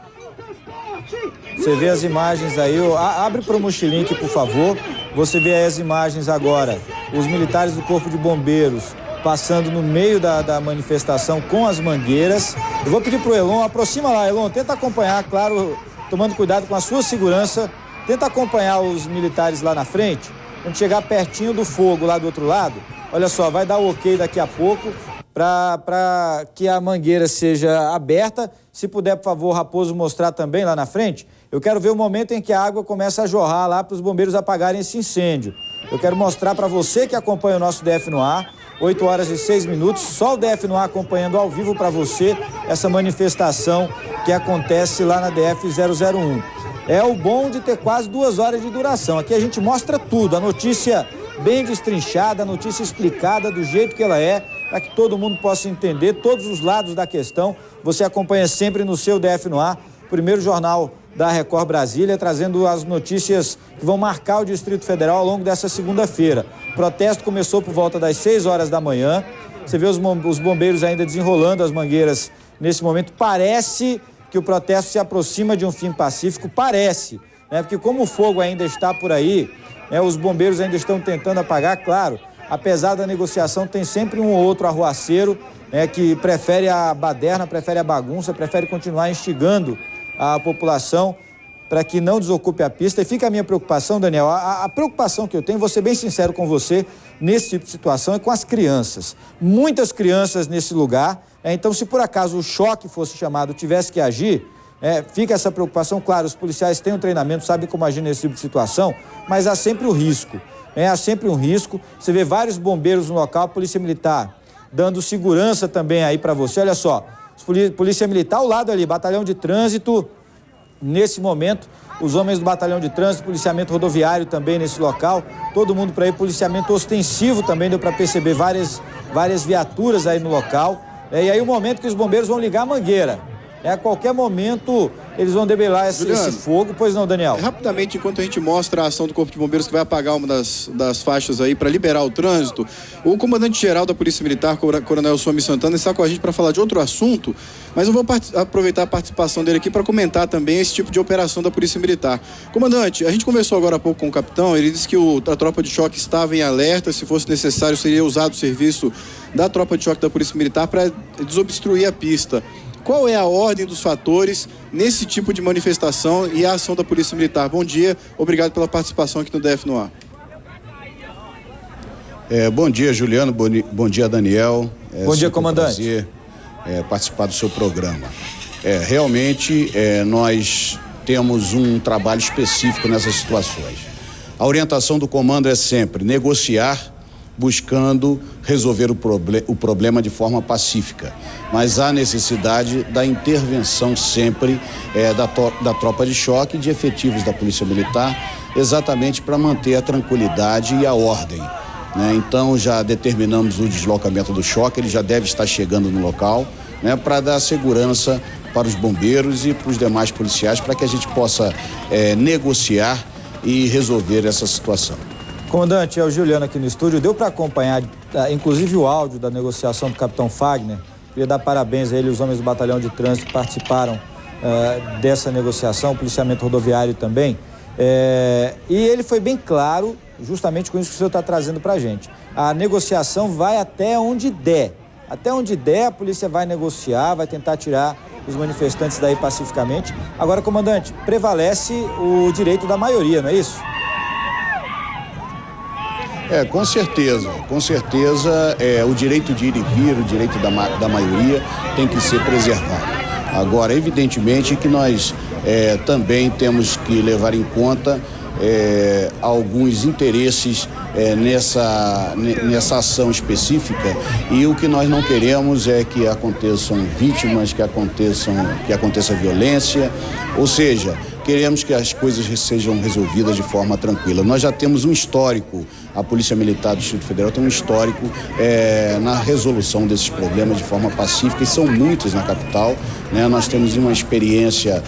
Você vê as imagens aí, abre para o Mochilink, por favor. Você vê aí as imagens agora, os militares do Corpo de Bombeiros passando no meio da manifestação com as mangueiras. Eu vou pedir pro Elon, aproxima lá, Elon, tenta acompanhar, claro, tomando cuidado com a sua segurança, tenta acompanhar os militares lá na frente, quando chegar pertinho do fogo lá do outro lado, olha só, vai dar o ok daqui a pouco, para que a mangueira seja aberta. Se puder, por favor, Raposo, mostrar também lá na frente. Eu quero ver o momento em que a água começa a jorrar lá para os bombeiros apagarem esse incêndio. Eu quero mostrar para você que acompanha o nosso DF no ar, 8 horas e 6 minutos, só o DF no ar acompanhando ao vivo para você essa manifestação que acontece lá na DF 001. É o bom de ter quase 2 horas de duração. Aqui a gente mostra tudo, a notícia bem destrinchada, a notícia explicada do jeito que ela é, para que todo mundo possa entender todos os lados da questão. Você acompanha sempre no seu DF no ar, primeiro jornal da Record Brasília, trazendo as notícias que vão marcar o Distrito Federal ao longo dessa segunda-feira. O protesto começou por volta das 6 horas da manhã. Você vê os bombeiros ainda desenrolando as mangueiras nesse momento. Parece que o protesto se aproxima de um fim pacífico, parece, né? Porque como o fogo ainda está por aí, né, os bombeiros ainda estão tentando apagar, claro, apesar da negociação, tem sempre um ou outro arruaceiro, né, que prefere a baderna, prefere a bagunça, prefere continuar instigando a população para que não desocupe a pista. E fica a minha preocupação, Daniel, a preocupação que eu tenho, vou ser bem sincero com você, nesse tipo de situação é com as crianças. Muitas crianças nesse lugar, então se por acaso o choque fosse chamado, tivesse que agir, fica essa preocupação. Claro, os policiais têm um treinamento, sabem como agir nesse tipo de situação, mas há sempre o risco, há sempre um risco. Você vê vários bombeiros no local, a Polícia Militar dando segurança também aí para você. Olha só, Polícia Militar ao lado ali, Batalhão de Trânsito, nesse momento, os homens do Batalhão de Trânsito, policiamento rodoviário também nesse local, todo mundo para ir, policiamento ostensivo também, deu para perceber várias viaturas aí no local. E aí o momento que os bombeiros vão ligar a mangueira. A qualquer momento eles vão debelar esse fogo. Pois não, Daniel? Rapidamente, enquanto a gente mostra a ação do Corpo de Bombeiros que vai apagar uma das faixas aí para liberar o trânsito, o comandante-geral da Polícia Militar, Coronel Somi Santana, está com a gente para falar de outro assunto, mas eu vou aproveitar a participação dele aqui para comentar também esse tipo de operação da Polícia Militar. Comandante, a gente conversou agora há pouco com o capitão, ele disse que a tropa de choque estava em alerta, se fosse necessário seria usado o serviço da tropa de choque da Polícia Militar para desobstruir a pista. Qual é a ordem dos fatores nesse tipo de manifestação e a ação da Polícia Militar? Bom dia, obrigado pela participação aqui no DF no ar. Bom dia, Juliano, bom dia, Daniel. Bom dia, comandante. Prazer participar do seu programa. Realmente, nós temos um trabalho específico nessas situações. A orientação do comando é sempre negociar, buscando resolver o problema de forma pacífica. Mas há necessidade da intervenção sempre da tropa de choque e de efetivos da Polícia Militar, exatamente para manter a tranquilidade e a ordem, né? Então já determinamos o deslocamento do choque, ele já deve estar chegando no local, né, para dar segurança para os bombeiros e para os demais policiais, para que a gente possa negociar e resolver essa situação. Comandante, é o Juliano aqui no estúdio. Deu para acompanhar, inclusive, o áudio da negociação do capitão Fagner. Queria dar parabéns a ele, os homens do Batalhão de Trânsito que participaram dessa negociação, o policiamento rodoviário também. E ele foi bem claro, justamente com isso que o senhor está trazendo para a gente. A negociação vai até onde der. Até onde der, a polícia vai negociar, vai tentar tirar os manifestantes daí pacificamente. Agora, comandante, prevalece o direito da maioria, não é isso? Com certeza, o direito de ir e vir, o direito da maioria tem que ser preservado. Agora, evidentemente que nós também temos que levar em conta alguns interesses nessa ação específica, e o que nós não queremos é que aconteçam vítimas, que aconteça violência, ou seja, queremos que as coisas sejam resolvidas de forma tranquila. Nós já temos um histórico, a Polícia Militar do Distrito Federal tem um histórico na resolução desses problemas de forma pacífica, e são muitos na capital, né? Nós temos uma experiência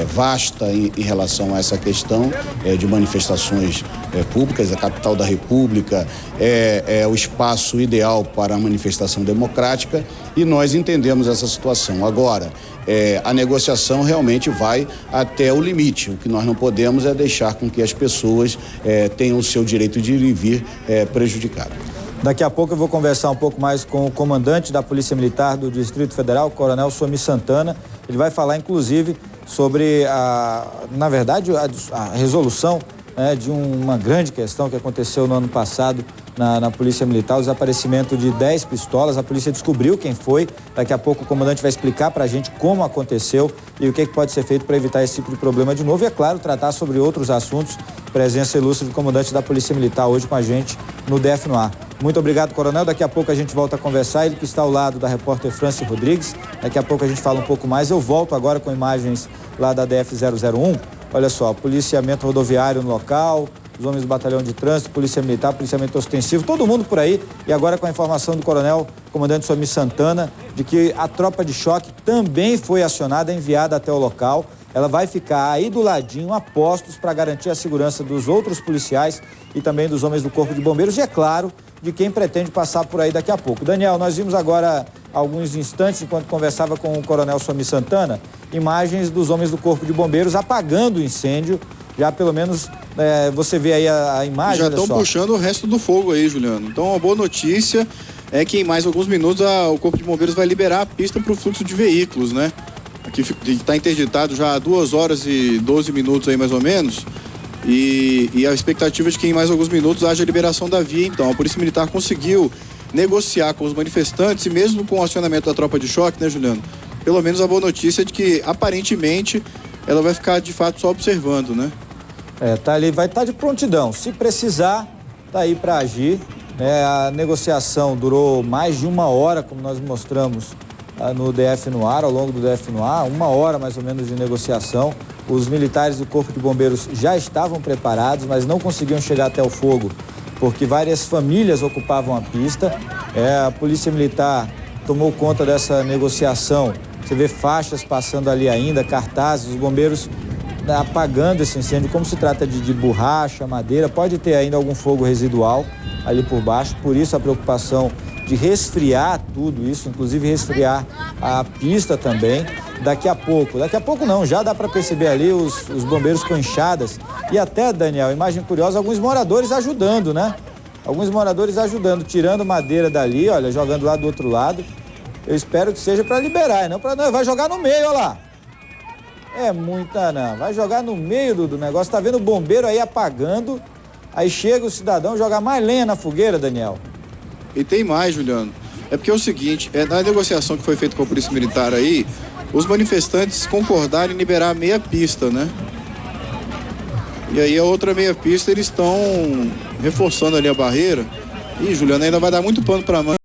vasta em relação a essa questão de manifestações públicas. A capital da República é o espaço ideal para a manifestação democrática, e nós entendemos essa situação. Agora, a negociação realmente vai até o limite. O que nós não podemos é deixar com que as pessoas tenham o seu direito de ir e vir prejudicado. Daqui a pouco eu vou conversar um pouco mais com o comandante da Polícia Militar do Distrito Federal, o Coronel Somi Santana. Ele vai falar, inclusive, sobre a resolução de uma grande questão que aconteceu no ano passado na Polícia Militar, o desaparecimento de 10 pistolas. A polícia descobriu quem foi. Daqui a pouco o comandante vai explicar pra gente como aconteceu e o que pode ser feito para evitar esse tipo de problema de novo. E, é claro, tratar sobre outros assuntos. Presença ilustre do comandante da Polícia Militar hoje com a gente no DF no Ar. Muito obrigado, coronel. Daqui a pouco a gente volta a conversar. Ele que está ao lado da repórter Franci Rodrigues. Daqui a pouco a gente fala um pouco mais. Eu volto agora com imagens lá da DF-001. Olha só, policiamento rodoviário no local, os homens do batalhão de trânsito, polícia militar, policiamento ostensivo, todo mundo por aí. E agora com a informação do coronel, comandante Somi Santana, de que a tropa de choque também foi acionada, enviada até o local. Ela vai ficar aí do ladinho, a postos, para garantir a segurança dos outros policiais e também dos homens do Corpo de Bombeiros e, é claro, de quem pretende passar por aí daqui a pouco. Daniel, nós vimos agora, alguns instantes, enquanto conversava com o coronel Somi Santana, imagens dos homens do Corpo de Bombeiros apagando o incêndio. Já pelo menos você vê aí a imagem. Já estão puxando o resto do fogo aí, Juliano. Então a boa notícia é que em mais alguns minutos o Corpo de Bombeiros vai liberar a pista para o fluxo de veículos, né? Aqui está interditado já há 2 horas e 12 minutos aí mais ou menos. E a expectativa é de que em mais alguns minutos haja a liberação da via. Então a Polícia Militar conseguiu negociar com os manifestantes e mesmo com o acionamento da tropa de choque, né, Juliano? Pelo menos a boa notícia é de que aparentemente ela vai ficar de fato só observando, né? Tá ali, vai estar de prontidão. Se precisar, tá aí para agir. A negociação durou mais de 1 hora, como nós mostramos no DF no Ar, ao longo do DF no Ar, 1 hora mais ou menos de negociação. Os militares do Corpo de Bombeiros já estavam preparados, mas não conseguiam chegar até o fogo, porque várias famílias ocupavam a pista. A Polícia Militar tomou conta dessa negociação. Você vê faixas passando ali ainda, cartazes, os bombeiros apagando esse incêndio. Como se trata de borracha, madeira, pode ter ainda algum fogo residual ali por baixo, por isso a preocupação de resfriar tudo isso, inclusive resfriar a pista também. Daqui a pouco não, já dá para perceber ali os bombeiros com enxadas e até, Daniel, imagem curiosa, alguns moradores ajudando, né? Alguns moradores ajudando, tirando madeira dali, olha, jogando lá do outro lado. Eu espero que seja para liberar, não para não, vai jogar no meio, olha lá. É muita não, vai jogar no meio do negócio, tá vendo o bombeiro aí apagando, aí chega o cidadão jogar mais lenha na fogueira, Daniel. E tem mais, Juliano. É porque é o seguinte, na negociação que foi feita com a Polícia Militar aí, os manifestantes concordaram em liberar a meia pista, né? E aí a outra meia pista eles estão reforçando ali a barreira. E, Juliano, ainda vai dar muito pano pra manga